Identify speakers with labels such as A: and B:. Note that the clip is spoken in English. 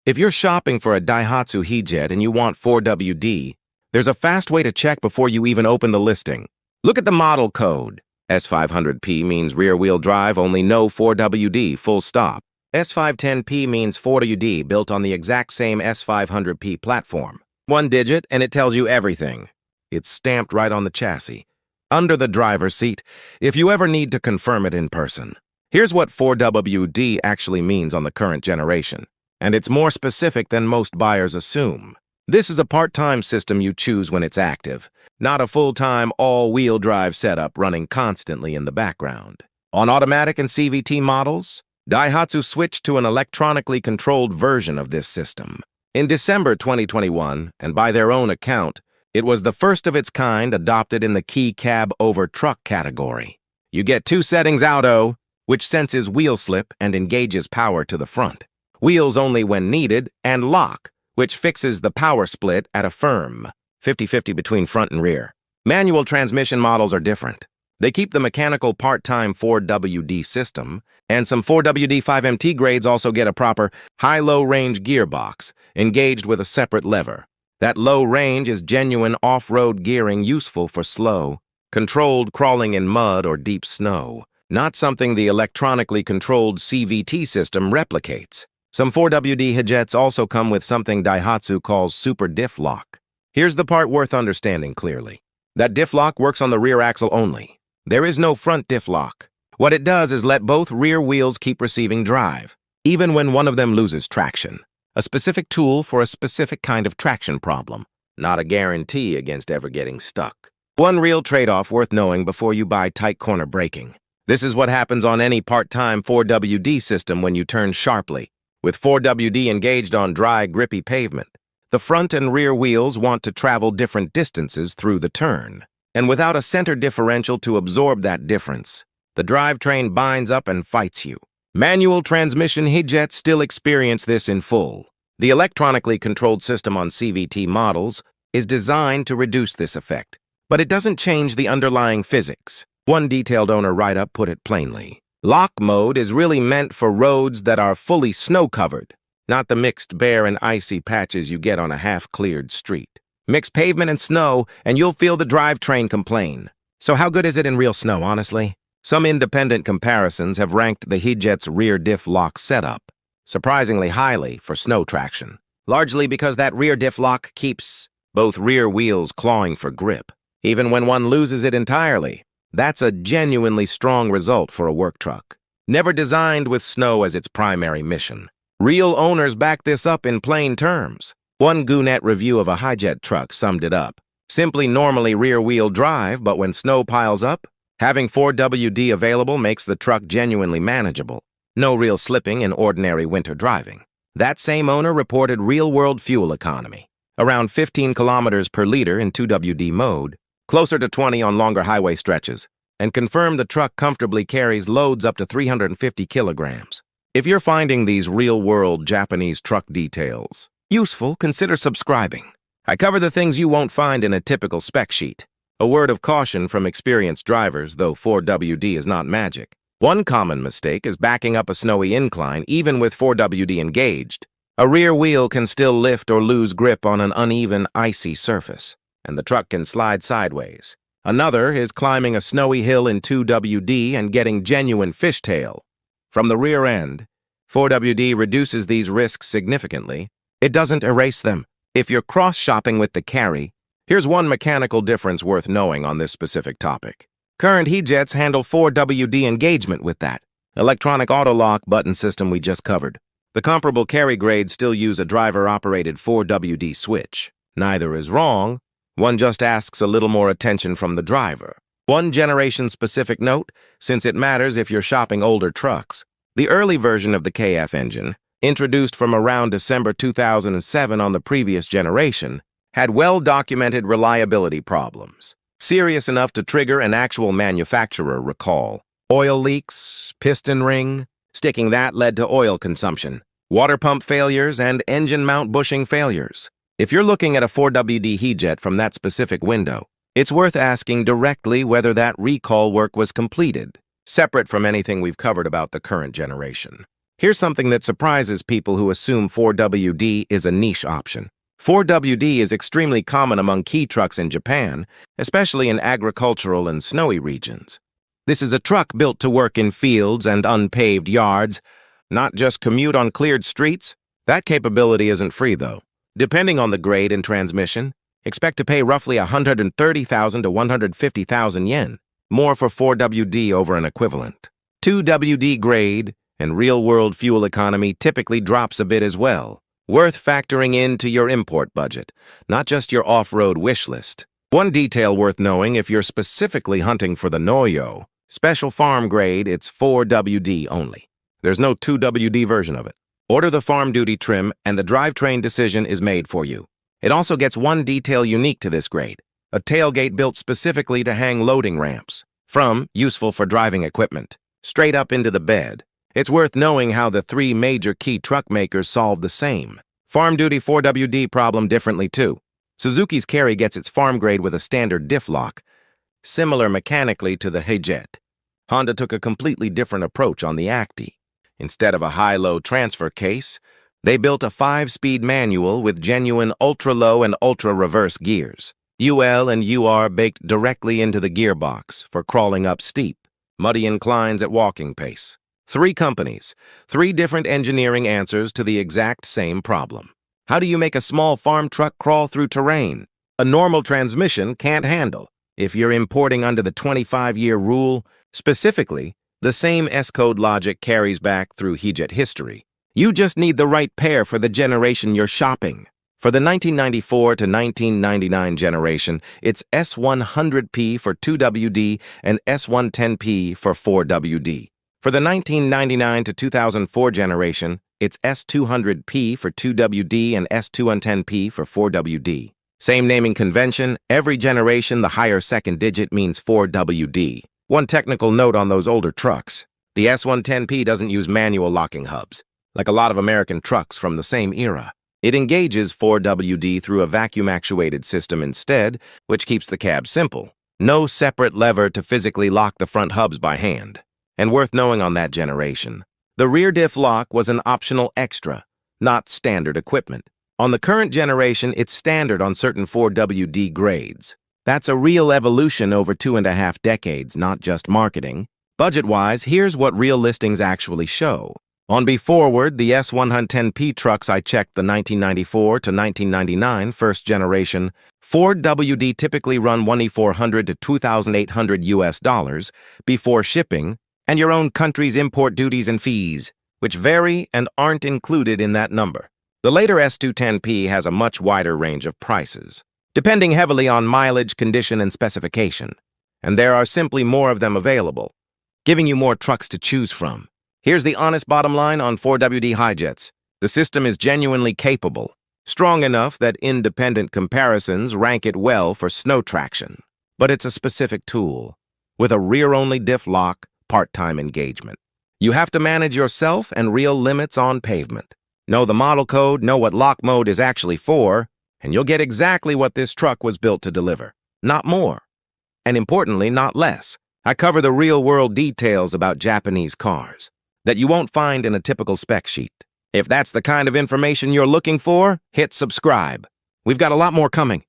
A: If you're shopping for a Daihatsu Hijet and you want 4WD, there's a fast way to check before you even open the listing. Look at the model code. S500P means rear-wheel drive, only no 4WD, full stop. S510P means 4WD, built on the exact same S500P platform. One digit, and it tells you everything. It's stamped right on the chassis, under the driver's seat, if you ever need to confirm it in person. Here's what 4WD actually means on the current generation, and it's more specific than most buyers assume. This is a part-time system you choose when it's active, not a full-time all-wheel drive setup running constantly in the background. On automatic and CVT models, Daihatsu switched to an electronically controlled version of this system. In December 2021, and by their own account, it was the first of its kind adopted in the key cab over truck category. You get two settings: auto, which senses wheel slip and engages power to the front, wheels only when needed, and lock, which fixes the power split at a firm 50-50 between front and rear. Manual transmission models are different. They keep the mechanical part-time 4WD system, and some 4WD 5MT grades also get a proper high-low range gearbox, engaged with a separate lever. That low range is genuine off-road gearing useful for slow, controlled crawling in mud or deep snow, not something the electronically controlled CVT system replicates. Some 4WD Hijets also come with something Daihatsu calls super diff lock. Here's the part worth understanding clearly. That diff lock works on the rear axle only. There is no front diff lock. What it does is let both rear wheels keep receiving drive, even when one of them loses traction. A specific tool for a specific kind of traction problem, not a guarantee against ever getting stuck. One real trade-off worth knowing before you buy tight corner braking. This is what happens on any part-time 4WD system when you turn sharply. With 4WD engaged on dry, grippy pavement, the front and rear wheels want to travel different distances through the turn. And without a center differential to absorb that difference, the drivetrain binds up and fights you. Manual transmission Hijets still experience this in full. The electronically controlled system on CVT models is designed to reduce this effect, but it doesn't change the underlying physics. One detailed owner write-up put it plainly. Lock mode is really meant for roads that are fully snow-covered, not the mixed bare and icy patches you get on a half-cleared street. Mix pavement and snow, and you'll feel the drivetrain complain. So how good is it in real snow, honestly? Some independent comparisons have ranked the Hijet's rear diff lock setup surprisingly highly for snow traction, largely because that rear diff lock keeps both rear wheels clawing for grip, even when one loses it entirely. That's a genuinely strong result for a work truck, never designed with snow as its primary mission. Real owners back this up in plain terms. One Gannett review of a Hijet truck summed it up. Simply normally rear-wheel drive, but when snow piles up, having 4WD available makes the truck genuinely manageable. No real slipping in ordinary winter driving. That same owner reported real-world fuel economy, around 15 kilometers per liter in 2WD mode, closer to 20 on longer highway stretches, and confirmed the truck comfortably carries loads up to 350 kilograms. If you're finding these real-world Japanese truck details useful, consider subscribing. I cover the things you won't find in a typical spec sheet. A word of caution from experienced drivers, though 4WD is not magic. One common mistake is backing up a snowy incline even with 4WD engaged. A rear wheel can still lift or lose grip on an uneven, icy surface, and the truck can slide sideways. Another is climbing a snowy hill in 2WD and getting genuine fishtail. From the rear end, 4WD reduces these risks significantly. It doesn't erase them. If you're cross-shopping with the carry, here's one mechanical difference worth knowing on this specific topic. Current Hijets handle 4WD engagement with that electronic auto-lock button system we just covered. The comparable carry grades still use a driver-operated 4WD switch. Neither is wrong. One just asks a little more attention from the driver. One generation-specific note, since it matters if you're shopping older trucks. The early version of the KF engine, introduced from around December 2007 on the previous generation, had well-documented reliability problems, serious enough to trigger an actual manufacturer recall. Oil leaks, piston ring, sticking that led to oil consumption, water pump failures, and engine mount bushing failures. If you're looking at a 4WD Hijet from that specific window, it's worth asking directly whether that recall work was completed, separate from anything we've covered about the current generation. Here's something that surprises people who assume 4WD is a niche option. 4WD is extremely common among key trucks in Japan, especially in agricultural and snowy regions. This is a truck built to work in fields and unpaved yards, not just commute on cleared streets. That capability isn't free, though. Depending on the grade and transmission, expect to pay roughly 130,000 to 150,000 yen, more for 4WD over an equivalent. 2WD grade and real-world fuel economy typically drops a bit as well, worth factoring into your import budget, not just your off-road wish list. One detail worth knowing if you're specifically hunting for the Noyo, special farm grade, it's 4WD only. There's no 2WD version of it. Order the farm duty trim and the drivetrain decision is made for you. It also gets one detail unique to this grade, a tailgate built specifically to hang loading ramps, from useful for driving equipment, straight up into the bed. It's worth knowing how the three major key truck makers solve the same farm duty 4WD problem differently too. Suzuki's Carry gets its farm grade with a standard diff lock, similar mechanically to the Hijet. Honda took a completely different approach on the Acty. Instead of a high-low transfer case, they built a 5-speed manual with genuine ultra-low and ultra-reverse gears. UL and UR baked directly into the gearbox for crawling up steep, muddy inclines at walking pace. 3 companies, 3 different engineering answers to the exact same problem. How do you make a small farm truck crawl through terrain a normal transmission can't handle? If you're importing under the 25-year rule, specifically, the same S-code logic carries back through Hijet history. You just need the right pair for the generation you're shopping. For the 1994 to 1999 generation, it's S100P for 2WD and S110P for 4WD. For the 1999 to 2004 generation, it's S200P for 2WD and S210P for 4WD. Same naming convention, every generation the higher second digit means 4WD. One technical note on those older trucks. The S110P doesn't use manual locking hubs, like a lot of American trucks from the same era. It engages 4WD through a vacuum-actuated system instead, which keeps the cab simple. No separate lever to physically lock the front hubs by hand. And worth knowing on that generation, the rear diff lock was an optional extra, not standard equipment. On the current generation, it's standard on certain 4WD grades. That's a real evolution over 2.5 decades, not just marketing. Budget-wise, here's what real listings actually show. On B-Forward, the S110P trucks I checked the 1994 to 1999 first generation, 4WD typically run $2,400 to $2,800 US before shipping, and your own country's import duties and fees, which vary and aren't included in that number. The later S210P has a much wider range of prices, depending heavily on mileage, condition, and specification, and there are simply more of them available, giving you more trucks to choose from. Here's the honest bottom line on 4WD Hijets. The system is genuinely capable, strong enough that independent comparisons rank it well for snow traction. But it's a specific tool, with a rear-only diff lock, part-time engagement. You have to manage yourself and real limits on pavement. Know the model code, know what lock mode is actually for, and you'll get exactly what this truck was built to deliver. Not more. And importantly, not less. I cover the real-world details about Japanese cars that you won't find in a typical spec sheet. If that's the kind of information you're looking for, hit subscribe. We've got a lot more coming.